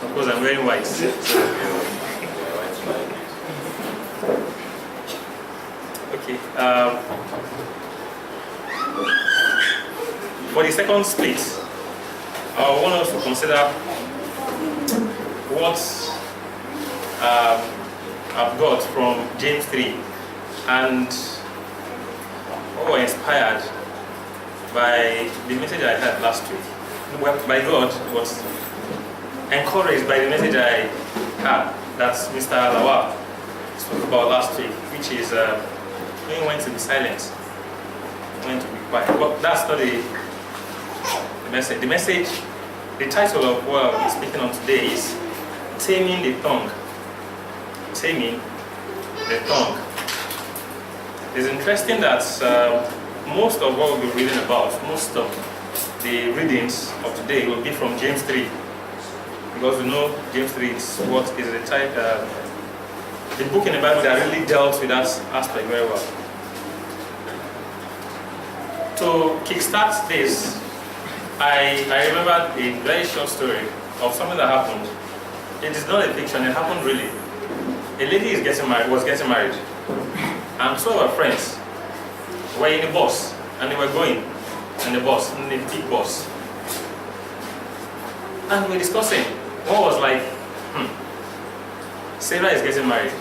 Suppose I'm wearing white. Okay. For the second split, I want us to consider what I've got from James 3 and what were inspired by the message I had last week. Well, by God, was encouraged by the message I had that Mr. Lawal spoke about last week, which is knowing when to be silent, when to be quiet. But that's not the message. The message, the title of what I'll be speaking on today is Taming the Tongue. Taming the Tongue. It's interesting that most of what we'll be reading about, most of the readings of today will be from James 3. Because we know James 3 is what is the type, the book in the Bible that really dealt with that aspect very well. To kickstart this, I remember a very short story of something that happened. It is not a fiction, it happened really. A lady was getting married, and two of her friends were in the bus, and they were going in the bus, in the big bus. And we were discussing. One was like, Sarah is getting married.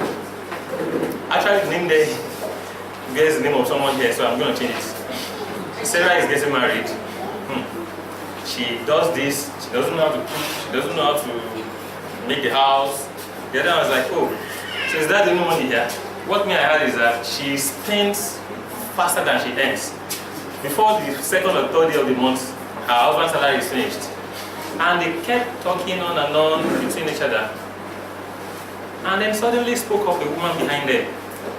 Actually, the name there is the name of someone here, so I'm going to change it. Sarah is getting married. She does this, she doesn't know how to cook, she doesn't know how to make the house. The other one was like, oh, so is that the only money here? What I heard is that she spends faster than she earns. Before the second or third day of the month, her husband's salary is finished. And they kept talking on and on between each other. And then suddenly spoke up a woman behind them,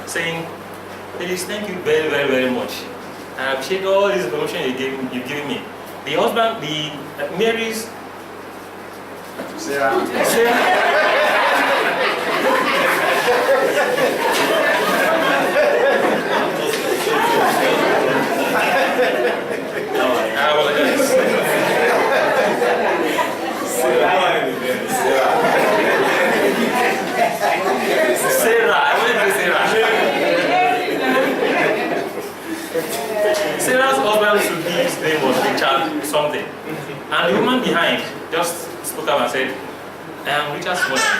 saying, ladies, thank you very, very, very much. I appreciate all this information you've given me. The husband, Mary's... Sarah. I apologize. Sarah, I want to say Sarah. Sarah's husband should be, his name was Richard something. And the woman behind just spoke up and said, I am Richard's mother.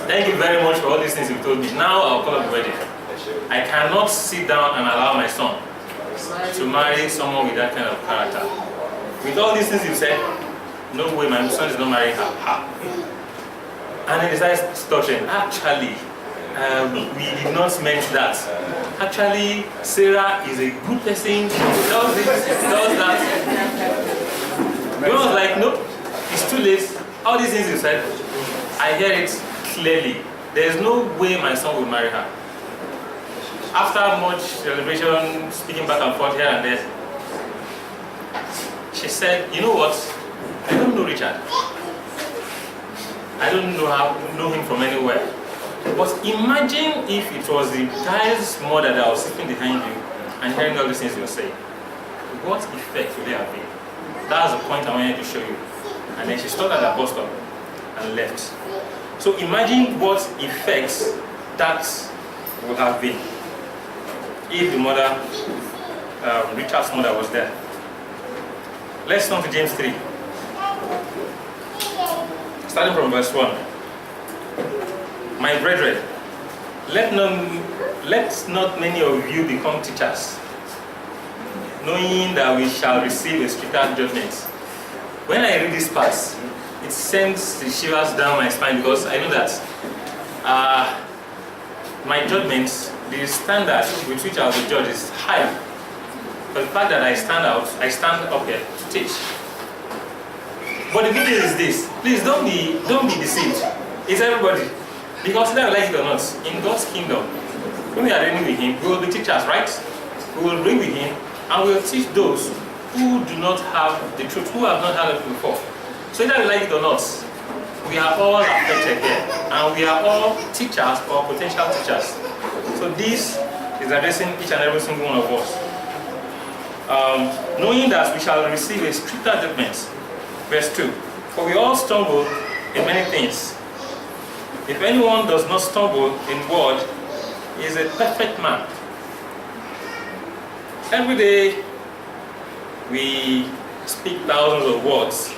Thank you very much for all these things you told me. Now I'll call up the wedding. I cannot sit down and allow my son to marry someone with that kind of character. With all these things you said, no way, my son is not marrying her. And he decides stuttering. Actually, we did not mean that. Actually, Sarah is a good person. Does this, does that. He was like, nope, it's too late. All these things you said, I hear it clearly. There is no way my son will marry her. After much celebration, speaking back and forth here and there, she said, you know what? I don't know Richard. I don't know him from anywhere. But imagine if it was the guy's mother that was sitting behind you and hearing all these things you're saying. What effect would they have been? That's the point I wanted to show you. And then she stopped at the bus stop and left. So imagine what effects that would have been if the mother, Richard's mother, was there. Let's turn to James 3. Starting from verse 1. My brethren, let not many of you become teachers, knowing that we shall receive a stricter judgment. When I read this part, it sends the shivers down my spine because I know that my judgment, the standard with which I will be judged is higher. But the fact that I stand up here to teach. But the good news is this: please don't be deceived. It's everybody. Because whether I like it or not, in God's kingdom, when we are reigning with Him, we will be teachers, right? We will reign with Him, and we will teach those who do not have the truth, who have not heard it before. So whether we like it or not, we are all affected here, and we are all teachers or potential teachers. So this is addressing each and every single one of us. Knowing that we shall receive a stricter judgment. Verse 2. For we all stumble in many things. If anyone does not stumble in word, he is a perfect man. Every day we speak thousands of words,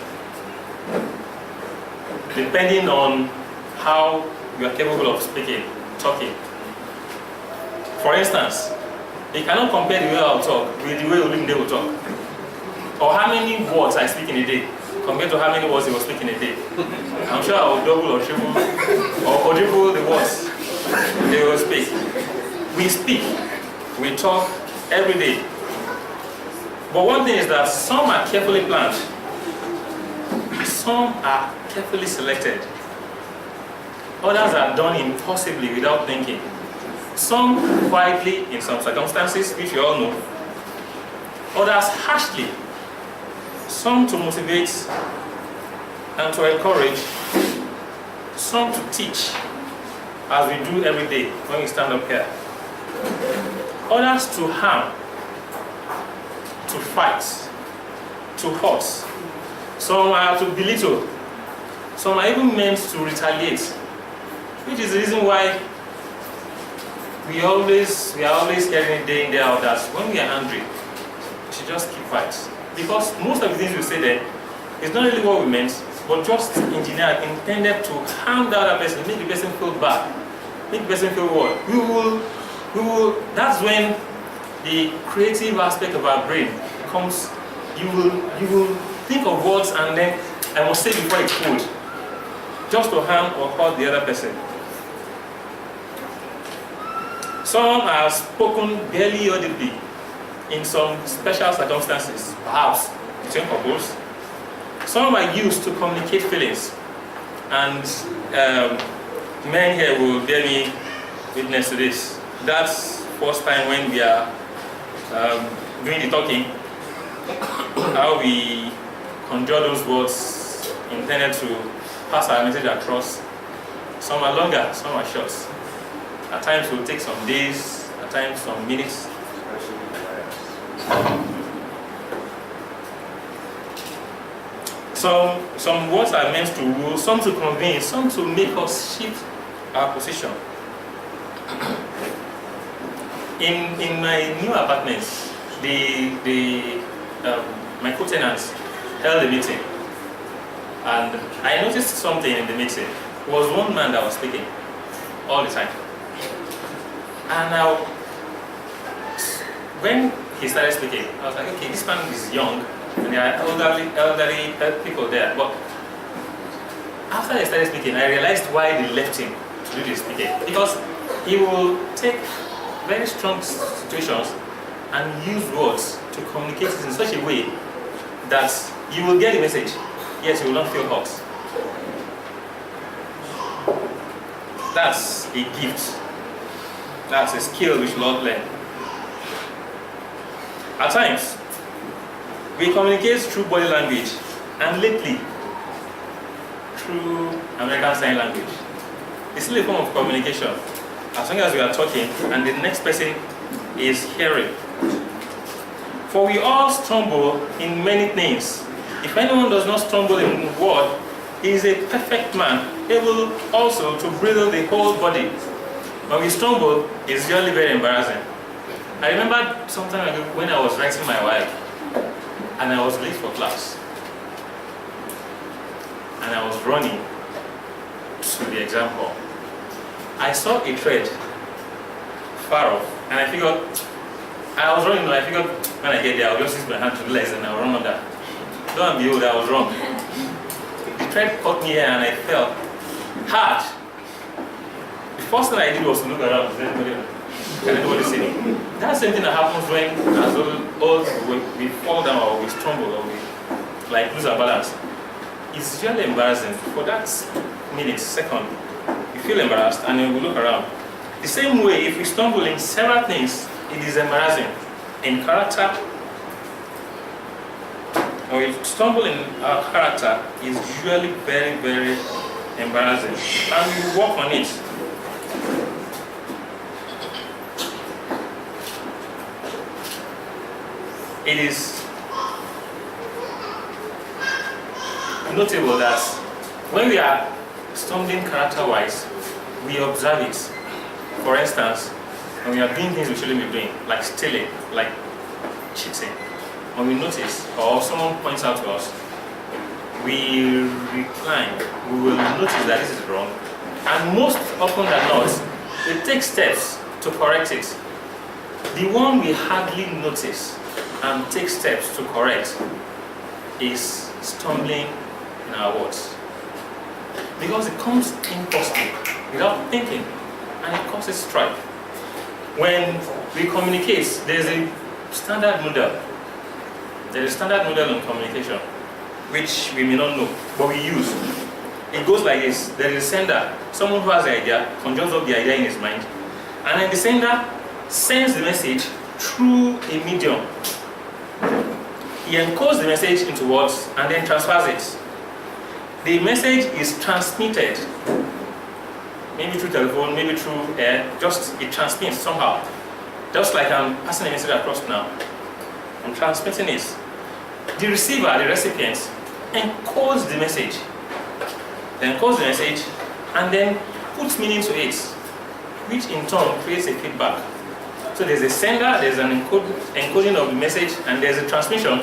depending on how you are capable of talking. For instance, you cannot compare the way I'll talk with the way Oladimeji will talk. Or how many words I speak in a day compared to how many words he will speak in a day. I'm sure I will double or triple or quadruple the words they will speak. We speak, we talk every day. But one thing is that some are carefully planned, some are carefully selected, others are done impulsively without thinking, some quietly in some circumstances, which you all know, others harshly, some to motivate and to encourage, some to teach, as we do every day when we stand up here, others to harm, to fight, to hurt. Some are to belittle. Some are even meant to retaliate, which is the reason why we are always hearing day in day out that when we are angry, we should just keep quiet. Because most of the things we say there is not really what we meant, but just engineered, intended to harm the other person, make the person feel bad, make the person feel what? We will. That's when the creative aspect of our brain comes. You will think of words and then I must say before it's cold, just to harm or hurt the other person. Some are spoken barely audibly in some special circumstances, perhaps between couples. Some are used to communicate feelings, and men here will bear me witness to this. That's first time when we are doing the talking, how we conjure those words intended to pass our message across. Some are longer, some are short. At times it will take some days, at times some minutes. Some words are meant to rule, some to convince, some to make us shift our position. In my new apartment, my co-tenants held a meeting, and I noticed something in the meeting. It was one man that was speaking all the time. And now, when he started speaking, I was like, okay, this man is young, and there are elderly people there. But after he started speaking, I realized why they left him to do the speaking. Because he will take very strong situations and use words to communicate it in such a way that you will get the message, yet you will not feel hurt. That's a gift. That's a skill we should all learn. At times, we communicate through body language, and lately, through American Sign Language. It's still a form of communication, as long as we are talking and the next person is hearing. For we all stumble in many things. If anyone does not stumble in word, he is a perfect man, able also to bridle the whole body. When we stumble, it's usually very embarrassing. I remember some time ago when I was writing my wife, and I was late for class. And I was running to the exam hall. I saw a thread far off, and I figured, I was running, and I figured when I get there, I'll just use my hand to realize and I'll run on that. Lo and behold, I was wrong. The thread caught me here and I fell hard. The first thing I did was to look around. Can anybody see me? That's the same thing that happens when, as we fall down or we stumble or we lose our balance. It's really embarrassing. For that minute, second, you feel embarrassed and then we look around. The same way, if we stumble in several things, it is embarrassing. In character, or if we stumble in our character, it's usually very, very embarrassing. And we work on it. It is notable that when we are stumbling character-wise, we observe it. For instance, when we are doing things we shouldn't be doing, like stealing, like cheating, when we notice or someone points out to us, we recline, we will notice that this is wrong, and most often than not, we take steps to correct it. The one we hardly notice and take steps to correct is stumbling in our words. Because it comes impulsively, without thinking, and it causes strife. When we communicate, there's a standard model. There is a standard model on communication, which we may not know, but we use. It goes like this. There is a sender, someone who has the idea, conjures up the idea in his mind, and then the sender sends the message through a medium. He encodes the message into words and then transfers it. The message is transmitted, maybe through telephone, maybe through air, just it transmits somehow. Just like I'm passing a message across now. I'm transmitting it. The receiver, the recipient, encodes the message. Then encodes the message and then puts meaning to it, which in turn creates a feedback. So there's a sender, there's an encoding of the message, and there's a transmission,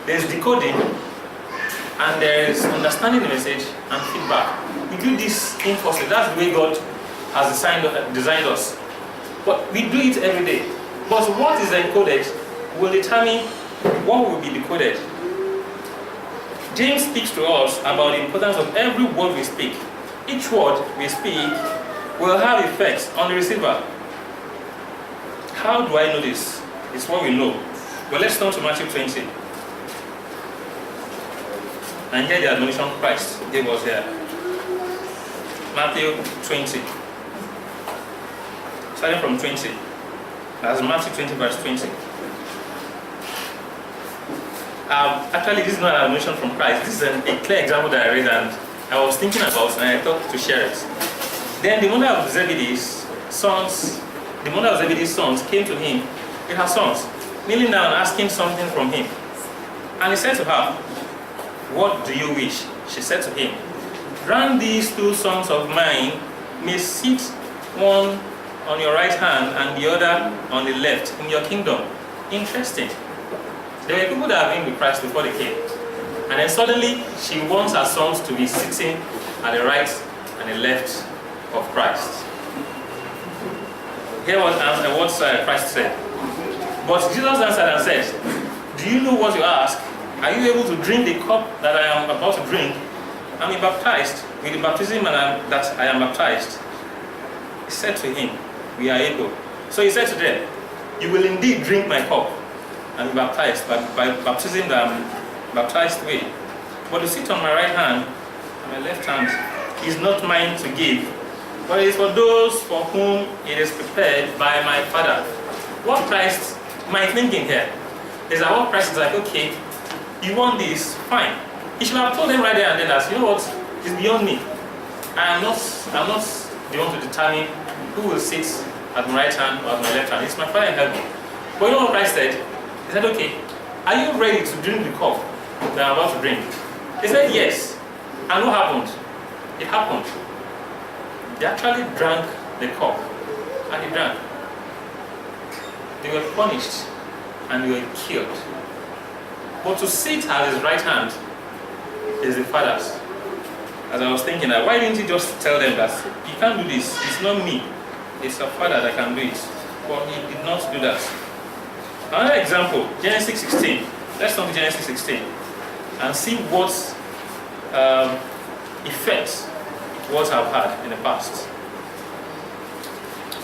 there's decoding, and there's understanding the message and feedback. We do this impulsively. That's the way God has designed us. But we do it every day. But what is encoded will determine what will be decoded. James speaks to us about the importance of every word we speak. Each word we speak will have effects on the receiver. How do I know this? It's what we know. Well, let's turn to Matthew 20. And here the admonition Christ gave us here. Matthew 20. Starting from 20. That's Matthew 20 verse 20. Actually, this is not an admonition from Christ. This is a clear example that I read and I was thinking about and I thought to share it. Then the mother of Zebedee's sons came to him with her sons, kneeling down and asking something from him. And he said to her, "What do you wish?" She said to him, "Grant these two sons of mine may sit, one on your right hand and the other on the left in your kingdom." Interesting. There were people that have been with Christ before they came. And then suddenly she wants her sons to be sitting at the right and the left of Christ. Here was what Christ said. But Jesus answered and said, "Do you know what you ask? Are you able to drink the cup that I am about to drink? I am baptized with the baptism that I am baptized." He said to him, "We are able." So he said to them, "You will indeed drink my cup and be baptized by baptism that I am baptized with. But to sit on my right hand and my left hand is not mine to give, but it is for those for whom it is prepared by my Father." What Christ, my thinking here, is that what Christ is like, okay, you want this, fine. He should have told them right there and then that, you know what, it's beyond me. I'm not the one to determine who will sit at my right hand or at my left hand. It's my Father in heaven. But you know what Christ said? He said, "Okay, are you ready to drink the cup that I'm about to drink?" They said yes. And what happened? It happened. They actually drank the cup. And they drank. They were punished and they were killed. But to sit at his right hand is the Father's. As I was thinking that, why didn't he just tell them that you can't do this? It's not me. It's the Father that can do it. But he did not do that. Another example, Genesis 16. Let's turn to Genesis 16 and see what effects words have had in the past.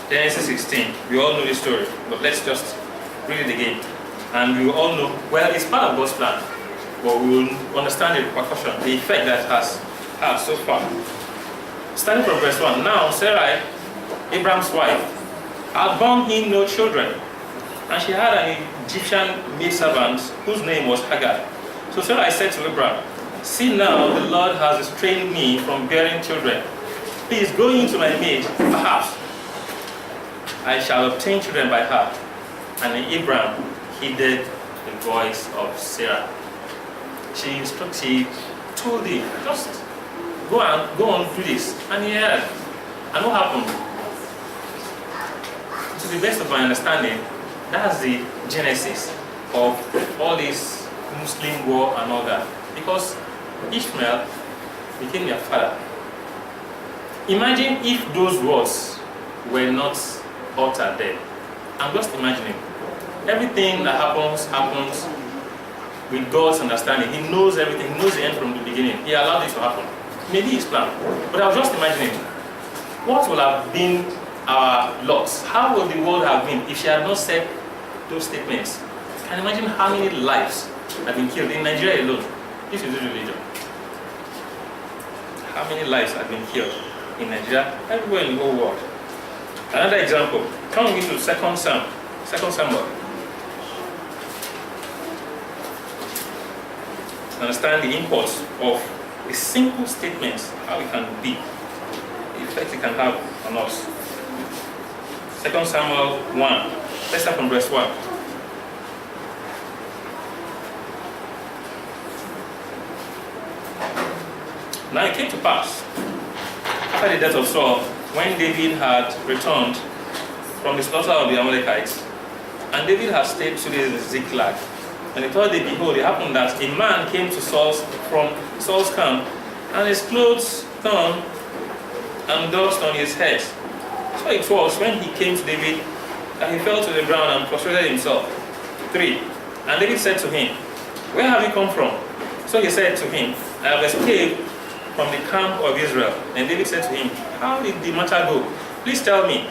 Genesis 16. We all know this story, but let's just read it again. And we will all know, well, it's part of God's plan, but we will understand the repercussion, the effect that it has had so far. Starting from verse 1. Now Sarai, Abraham's wife, had borne him no children, and she had an Egyptian maidservant whose name was Hagar. So Sarai said to Abraham, "See now, the Lord has restrained me from bearing children. Please go into my maid, perhaps I shall obtain children by her." And Abraham heeded the voice of Sarah. She told him, just go on through this. And he heard. And what happened? To the best of my understanding, that's the genesis of all this Muslim war and all that. Because Ishmael became their father. Imagine if those words were not uttered there. I'm just imagining. Everything that happens with God's understanding. He knows everything. He knows the end from the beginning. He allowed it to happen. Maybe His plan. But I was just imagining, what would have been our loss? How would the world have been if she had not said those statements? Can you imagine how many lives have been killed in Nigeria alone? This is religion. How many lives have been killed in Nigeria, everywhere in the whole world? Another example. Come with me to 2 Samuel. Understand the import of a simple statement, how it can be, the effect it can have on us. 2 Samuel 1. Let's start from verse 1. Now it came to pass, after the death of Saul, when David had returned from the slaughter of the Amalekites, and David had stayed 2 days in Ziklag, and the third day, behold, it happened that a man came to from Saul's camp, and his clothes torn and dust on his head. So it was when he came to David that he fell to the ground and prostrated himself. 3. And David said to him, where have you come from? So he said to him, I have escaped from the camp of Israel. And David said to him, how did the matter go? Please tell me.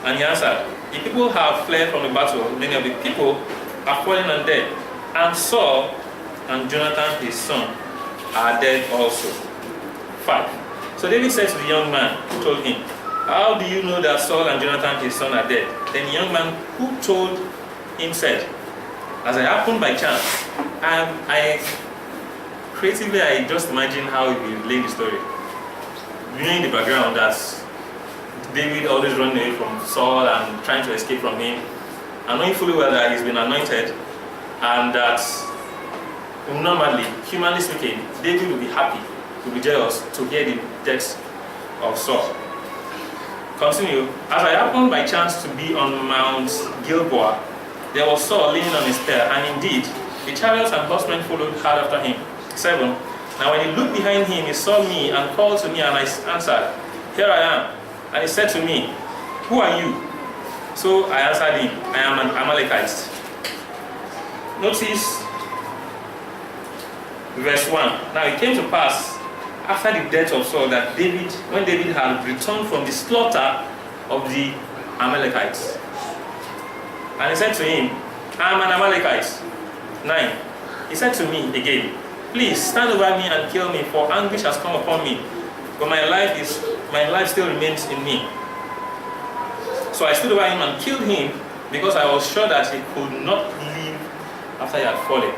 And he answered, the people have fled from the battle. Many of the people are fallen and dead. And Saul and Jonathan his son are dead also. 5. So David said to the young man who told him, how do you know that Saul and Jonathan his son are dead? Then the young man who told him said, as it happened by chance, I just imagine how he relayed the story. Knowing the background that David always running away from Saul and trying to escape from him, and knowing fully well that he's been anointed, and that normally, humanly speaking, David will be happy, will be jealous to hear the death of Saul. Continue. As I happened by chance to be on Mount Gilboa, there was Saul leaning on his spear, and indeed, the chariots and horsemen followed hard after him. 7. Now when he looked behind him, he saw me and called to me, and I answered, here I am. And he said to me, who are you? So I answered him, I am an Amalekite. Notice verse 1. Now it came to pass after the death of Saul that when David had returned from the slaughter of the Amalekites, and he said to him, I am an Amalekite. 9. He said to me again, please stand over me and kill me, for anguish has come upon me, but my life still remains in me. So I stood over him and killed him, because I was sure that he could not live after he had fallen.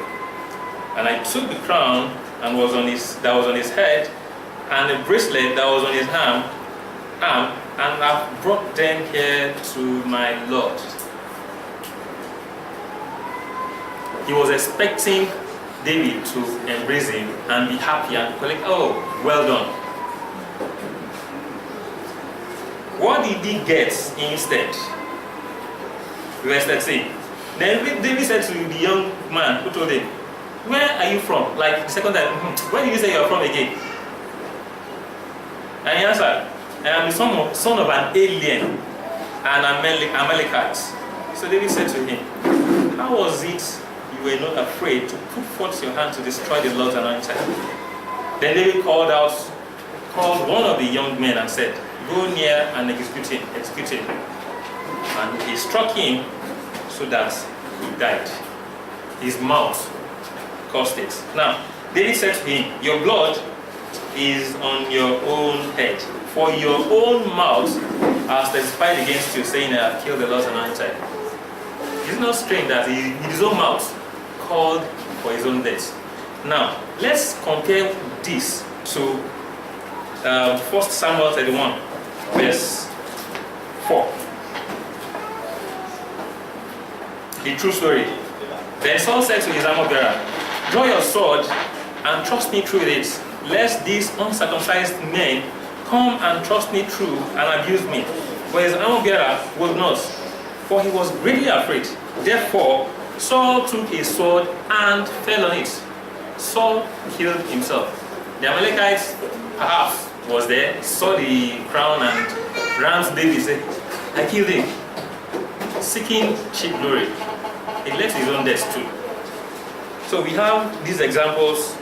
And I took the crown that was on his head, and the bracelet that was on his arm, and I brought them here to my Lord. He was expecting David to embrace him and be happy and collect, oh, well done. What did he get instead? Verse 13. Then David said to the young man who told him, where are you from? Like the second time, where did you say you are from again? And he answered, I am the son of an alien, an Amalekite. So David said to him, how was it you were not afraid to put forth your hand to destroy the Lord's anointed? Then David called one of the young men and said, go near and execute him. And he struck him so that he died. His mouth caused it. Now, David said to him, your blood is on your own head, for your own mouth has testified against you, saying, I have killed the Lord's anointed. It's not strange that he, with his own mouth, called for his own death. Now, let's compare this to 1 Samuel 31, verse 4. The true story. Then Saul said to his armor bearer, draw your sword and trust me through it, lest these uncircumcised men come and trust me through and abuse me. But his armor-bearer would not, for he was greatly afraid. Therefore, Saul took a sword and fell on it. Saul killed himself. The Amalekites perhaps was there, saw the crown and ran to David and said, I killed him, seeking cheap glory. He left his own death too. So we have these examples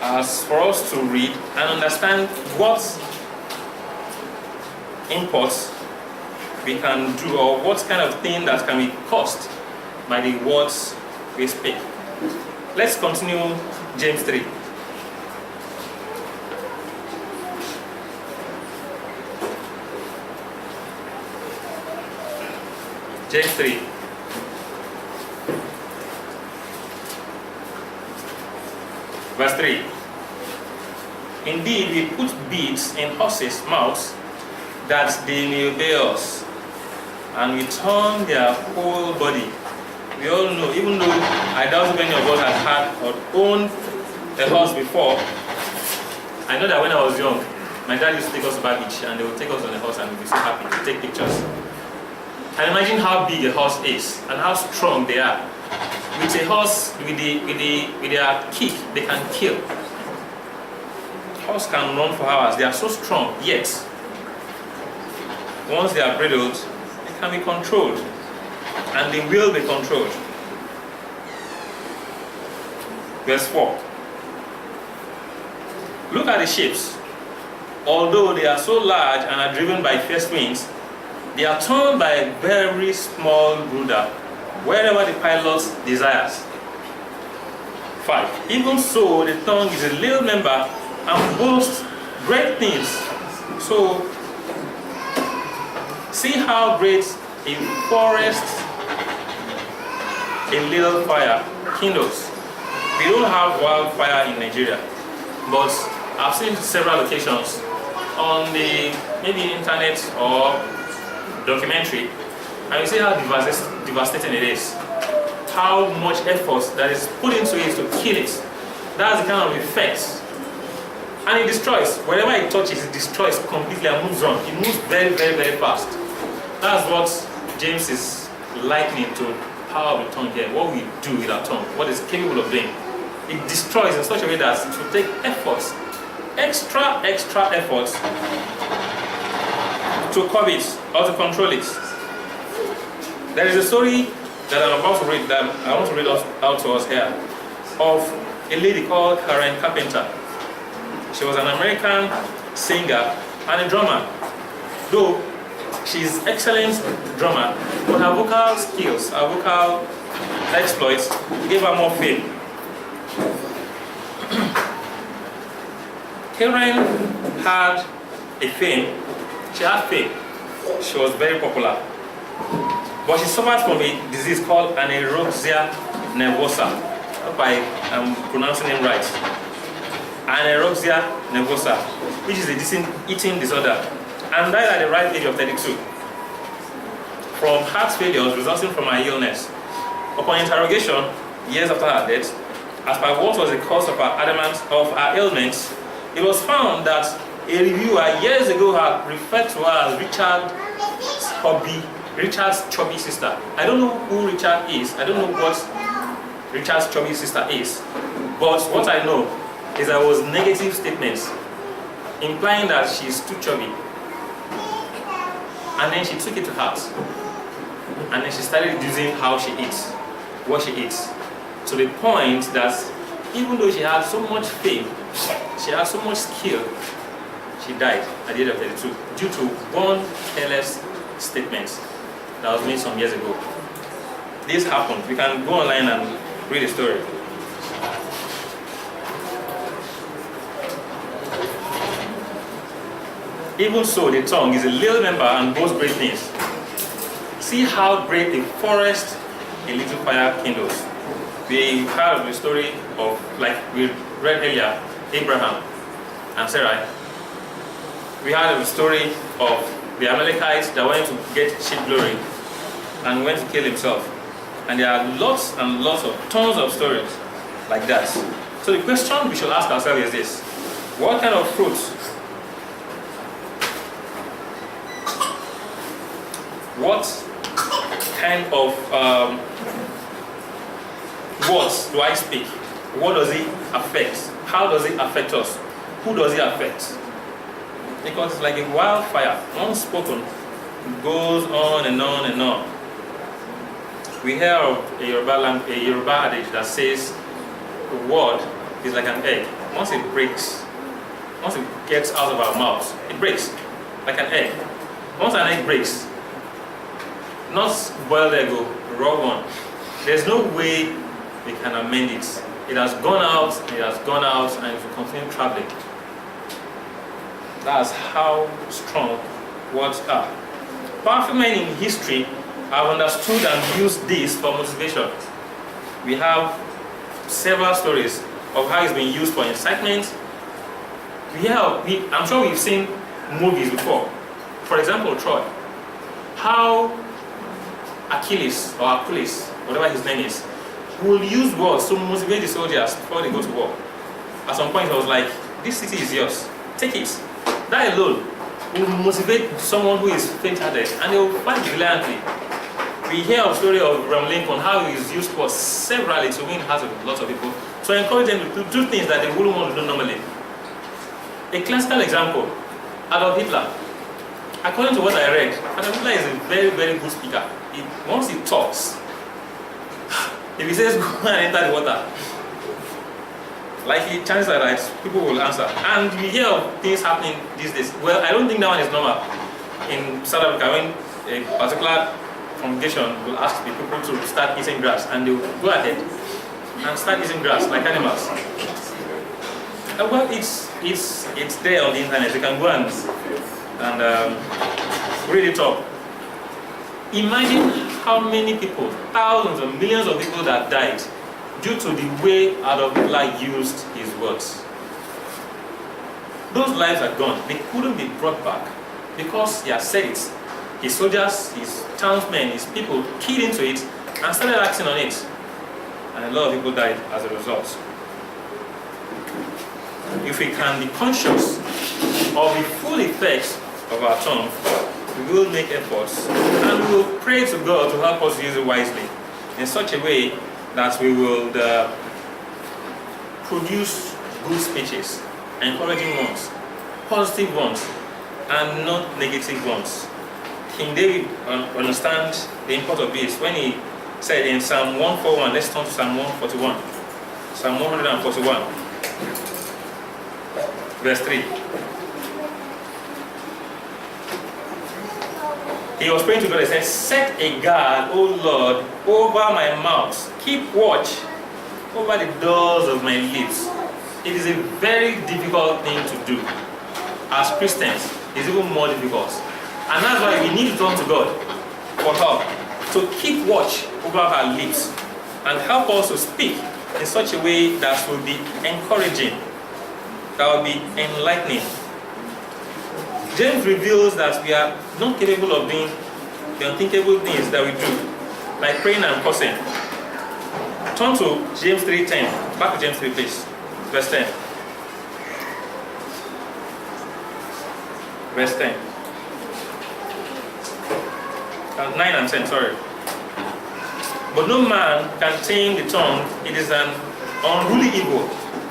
as for us to read and understand what imports we can do, or what kind of thing that can be caused by the words we speak. Let's continue James 3. James 3. Verse 3. Indeed, we put bits in horses' mouths that they may obey us, and we turn their whole body. We all know, even though I doubt many of us have had or owned a horse before, I know that when I was young, my dad used to take us to Bar Beach, and they would take us on a horse and we'd be so happy to take pictures. And imagine how big a horse is and how strong they are. With a horse, with their kick, they can kill. Horse can run for hours. They are so strong, yet once they are bridled, they can be controlled, and they will be controlled. Verse 4. Look at the ships. Although they are so large and are driven by fierce winds, they are turned by a very small rudder, wherever the pilot desires. 5. Even so, the tongue is a little member and boasts great things. So, see how great a forest a little fire kindles. We don't have wildfire in Nigeria, but I've seen several locations on the maybe internet or documentary, and you see how devastating it is. How much effort that is put into it to kill it. That's the kind of effect. And it destroys. Wherever it touches, it destroys completely and moves on. It moves very, very, very fast. That's what James is likening to power of the tongue here. What we do with our tongue, what it's capable of doing. It destroys in such a way that it will take efforts, extra efforts to curb it or to control it. There is a story that I'm about to read, that I want to read out to us here, of a lady called Karen Carpenter. She was an American singer and a drummer. Though she's an excellent drummer, but her vocal skills, her vocal exploits gave her more fame. Karen had a fame. She had fame. She was very popular. But she suffered from a disease called anorexia nervosa. I hope I am pronouncing it right. Anorexia nervosa, which is a eating disorder, and died at the ripe age of 32 from heart failure resulting from her illness. Upon interrogation, years after her death, as per what was the cause of her ailments, it was found that a reviewer years ago had referred to her as Richard's chubby sister. I don't know who Richard is. I don't know what Richard's chubby sister is. But what I know is there was negative statements implying that she's too chubby. And then she took it to heart. And then she started reducing how she eats, what she eats. To the point that even though she had so much fame, she had so much skill, she died at the age of 32 due to one careless statement that was made some years ago. This happened. We can go online and read the story. Even so, the tongue is a little member and boasts great things. See how great a forest a little fire kindles. We heard of the story of, like we read earlier, Abraham and Sarah. We heard of the story of the Amalekites that went to get cheap glory and went to kill himself. And there are lots and lots of tons of stories like that. So the question we should ask ourselves is this: what kind of fruit? What kind of words do I speak? What does it affect? How does it affect us? Who does it affect? Because it's like a wildfire, unspoken, it goes on and on and on. We hear of a Yoruba adage that says the word is like an egg. Once it breaks, once it gets out of our mouths, it breaks like an egg. Once an egg breaks, not boiled egg, raw one, there's no way we can amend it. It has gone out, and it will continue traveling. That's how strong words are. Powerful men in history have understood and used this for motivation. We have several stories of how it's been used for incitement. I'm sure we've seen movies before. For example, Troy. How Achilles, whatever his name is, will use words to motivate the soldiers before they go to war. At some point, I was like, this city is yours. Take it. That alone will motivate someone who is faint-hearted, and they will fight valiantly. We hear a story of Abraham Lincoln, how he's used words severally to win hearts of lots of people, to encourage them to do things that they wouldn't want to do normally. A classical example, Adolf Hitler. According to what I read, Adolf Hitler is a very, very good speaker. Once he talks, if he says go and enter the water, likely chances are that people will answer. And we hear of things happening these days. Well, I don't think that one is normal. In South Africa, when a particular congregation will ask the people to start eating grass, and they will go ahead and start eating grass like animals. Well, it's there on the internet. You can go and read it up. Imagine how many people, thousands or millions of people that died due to the way Adolf Hitler used his words. Those lives are gone. They couldn't be brought back because he has said it. His soldiers, his townsmen, his people keyed into it and started acting on it. And a lot of people died as a result. If we can be conscious of the full effects of our tongue, we will make efforts and we will pray to God to help us use it wisely in such a way that we will produce good speeches, encouraging ones, positive ones, and not negative ones. King David understands the import of this when he said in Psalm 141, let's turn to Psalm 141. Psalm 141, verse 3. He was praying to God and said, set a guard, O Lord, over my mouth. Keep watch over the doors of my lips. It is a very difficult thing to do. As Christians, it's even more difficult. And that's why we need to turn to God for help. To keep watch over our lips and help us to speak in such a way that will be encouraging, that will be enlightening. James reveals that we are not capable of doing the unthinkable things that we do, like praying and cursing. Turn to James 3:10. Back to James 3, please. Verse 10. Verse 10. 9 and 10, sorry. But no man can tame the tongue. It is an unruly evil,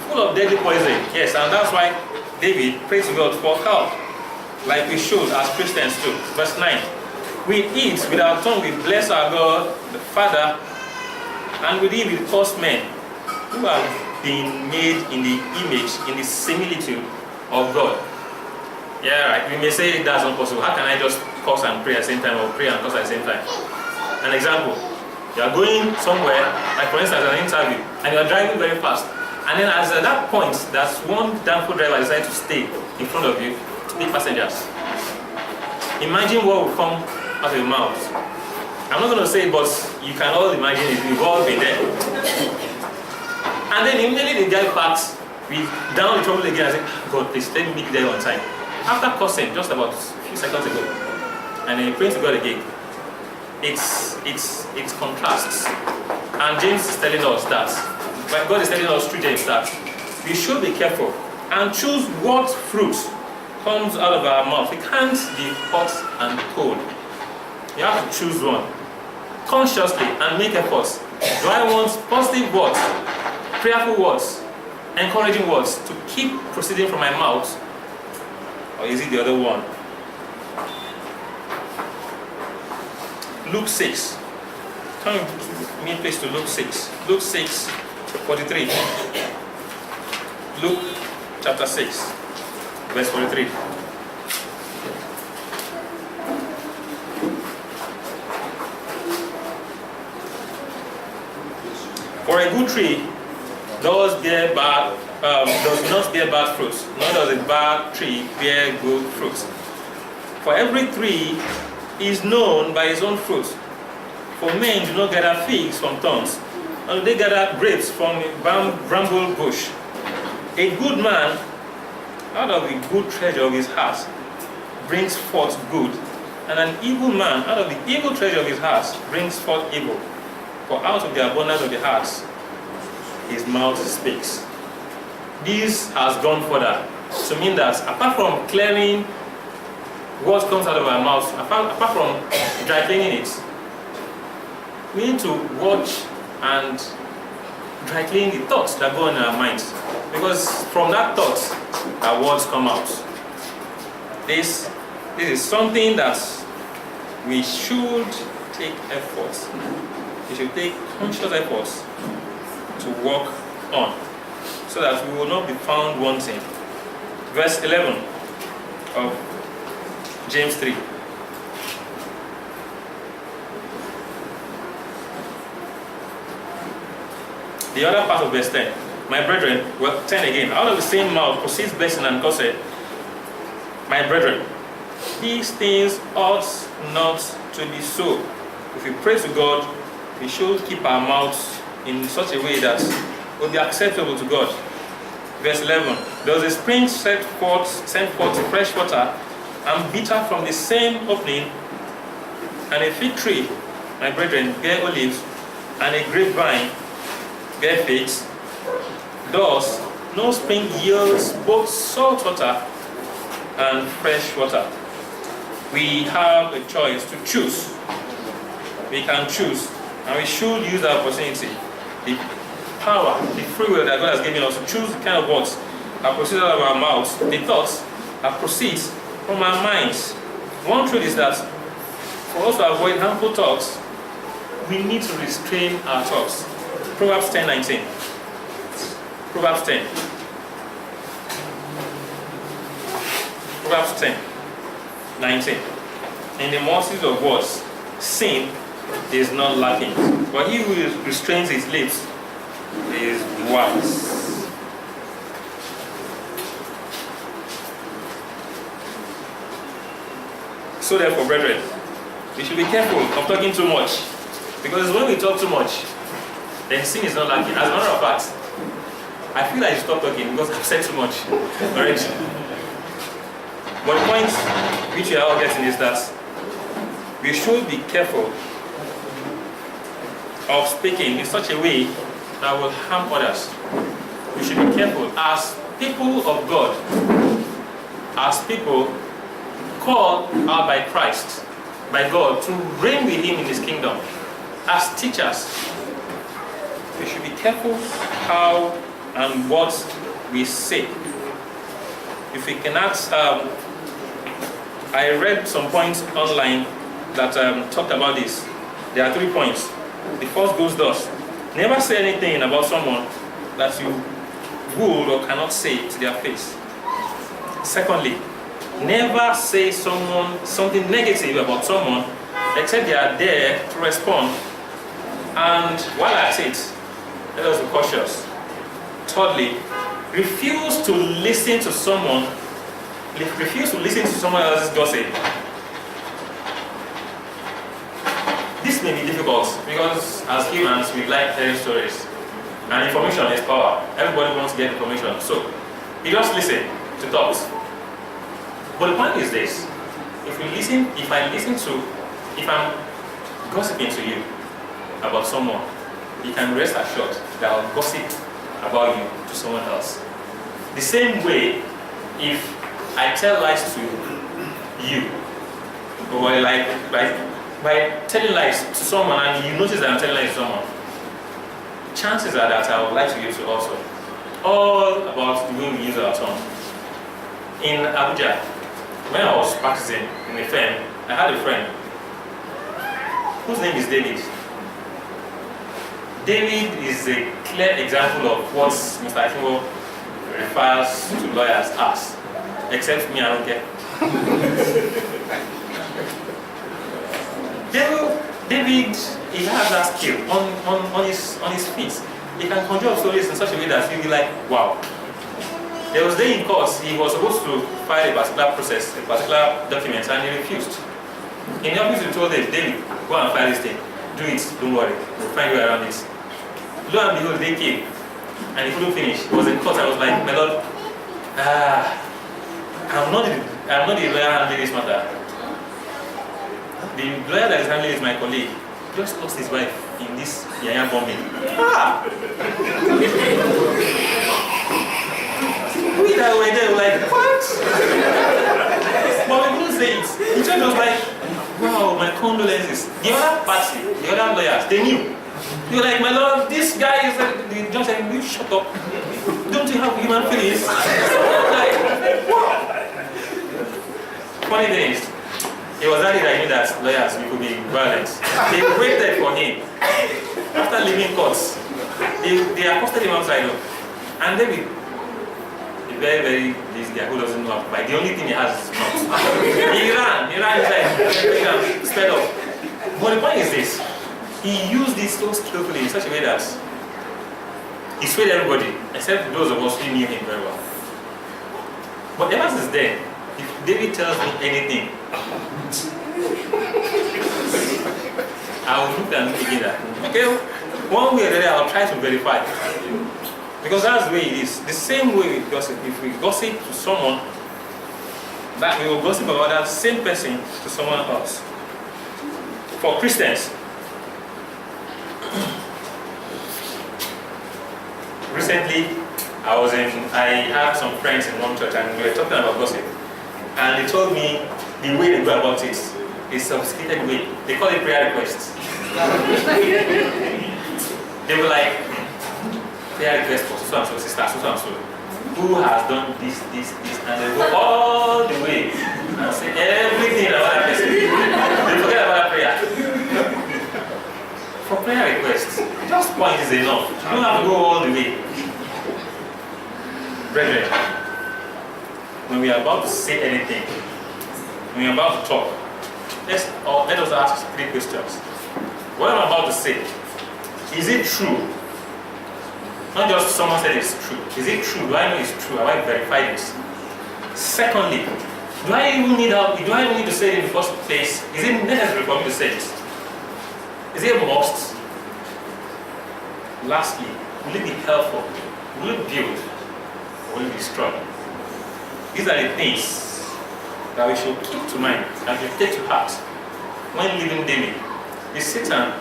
full of deadly poison. Yes, and that's why David prayed to God for help, like we should as Christians too. Verse 9. We eat with our tongue, we bless our God, the Father, and with him we curse men who have been made in the image, in the similitude of God. Yeah, right. We may say that's not possible. How can I just curse and pray at the same time, or pray and curse at the same time? An example. You are going somewhere, like for instance an interview, and you are driving very fast. And then at that point, that's one downfall driver decides to stay in front of you to pick passengers. Imagine what will come out of your mouth. I'm not going to say it, but you can all imagine it. We've all been there. And then immediately the guy parks, we down the trouble again and say, God, please let me meet there on time. After cursing just about a few seconds ago, and then praying to God again, it's contrasts. And James is telling us that, but God is telling us through James that we should be careful and choose what fruit comes out of our mouth. We can't be hot and cold. You have to choose one consciously and make efforts. Do I want positive words, prayerful words, encouraging words to keep proceeding from my mouth, or is it the other one? Luke 6. Turn with me please to Luke 6. Luke 6, 43. Luke chapter 6, verse 43. For a good tree does not bear bad fruits, nor does a bad tree bear good fruits. For every tree is known by its own fruit. For men do not gather figs from thorns, nor do they gather grapes from a bramble bush. A good man, out of the good treasure of his heart, brings forth good, and an evil man, out of the evil treasure of his heart, brings forth evil. For out of the abundance of the heart, his mouth speaks. This has gone further to mean that apart from clearing what comes out of our mouth, apart from dry cleaning it, we need to watch and dry clean the thoughts that go in our minds. Because from that thought, our words come out. This is something that we should take efforts. We should take conscious efforts to work on, so that we will not be found wanting. Verse 11 of James 3. The other part of verse 10. My brethren, 10 again. Out of the same mouth proceeds blessing and curse. My brethren, these things ought not to be so. If we pray to God, we should keep our mouths in such a way that will be acceptable to God. Verse 11. Does a spring send forth fresh water and bitter from the same opening? And a fig tree, my brethren, bear olives, and a grapevine bear figs. Thus, no spring yields both salt water and fresh water. We have a choice to choose. We can choose, and we should use the opportunity, the power, the free will that God has given us to choose the kind of words that proceed out of our mouths, the thoughts that proceed from our minds. One truth is that for us to avoid harmful thoughts, we need to restrain our thoughts. Proverbs 10:19. Proverbs 10. Proverbs 10:19. In the multitude of words, sin is not lacking, but he who restrains his lips is wise. So therefore, brethren, we should be careful of talking too much, because when we talk too much, then sin is not lacking. As a matter of fact, I feel like I should stop talking because I've said too much already. But the point which we are all getting is that we should be careful of speaking in such a way that will harm others. We should be careful as people of God, as people called out by Christ, by God, to reign with Him in His kingdom, as teachers. We should be careful how and what we say. If we cannot, I read some points online that talked about this. There are 3 points. The first goes thus: never say anything about someone that you would or cannot say to their face. Secondly, never say something negative about someone except they are there to respond. And while at it, let us be cautious. Thirdly, refuse to listen to someone else's gossip. This may be difficult because as humans we like hearing stories, and information is power. Everybody wants to get information, so you just listen to thoughts. But the point is this: if I'm gossiping to you about someone, you can rest assured that I'll gossip about you to someone else. The same way, if I tell lies to you, or like by telling lies to someone and you notice that I'm telling lies to someone, chances are that I would lie to you too also. All about the way we use our tongue. In Abuja, when I was practicing in a firm, I had a friend whose name is David. David is a clear example of what Mr. Akimo refers to lawyers as. Except me, I don't care. David, he has that skill on his feet. He can conjure up stories in such a way that you'll be like, wow. There was a day in court, he was supposed to file a particular process, a particular document, and he refused. In the office, we told him, David, go and file this thing. Do it, don't worry. We'll find a way around this. Lo and behold, they came, and he couldn't finish. He was in court. I was like, my lord, I'm not the lawyer handling this matter. The lawyer that is handling is my colleague. He just lost his wife in this Yaya bombing. We that were there were like, what? But we couldn't say it. The judge was like, wow, my condolences. The other party, the other lawyers, they knew. They were like, my lord, this guy is like, the judge said, will you shut up? Don't you have human feelings? Like, wow. Funny thing is, it was early that I knew that lawyers could be violent. They waited for him. After leaving courts, they accosted him outside, and then the very, very lazy guy who doesn't know how to fight. The only thing he has is mouth. He ran inside, sped up. But the point is this, he used this so skillfully in such a way that he swayed everybody, except those of us who knew him very well. But ever since then, if David tells me anything, I will look and look at that. Okay, one way or the other, I'll try to verify. Because that's the way it is. The same way we gossip. If we gossip to someone, that we will gossip about that same person to someone else. For Christians, recently I had some friends in one church and we were talking about gossip. And they told me the way they go about it is a sophisticated way. They call it prayer requests. They were like, prayer request for so and so, sister, so and so, who has done this, and they go all the way and say everything about that person. They forget about that prayer. For prayer requests, just point is enough. You don't have to go all the way. Brethren, when we are about to say anything, when we are about to talk, let us ask 3 questions. What I'm about to say, is it true? Not just someone said it's true. Is it true? Do I know it's true? Have I verified this? Secondly, do I even need to say it in the first place? Is it necessary for me to say this? Is it a must? Lastly, will it be helpful? Will it build? Or will it destroy? These are the things that we should keep to mind and we take to heart when living daily. The Satan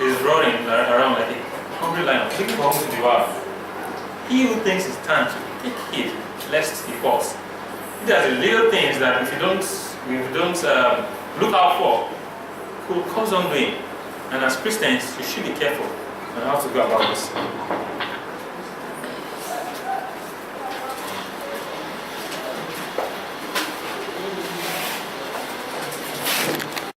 is roaring around like a hungry lion, looking for whom to devour. He who thinks it's time to take heed, lest he falls. These are the little things that if we don't look out for, could cause undoing. And as Christians, we should be careful on how to go about this.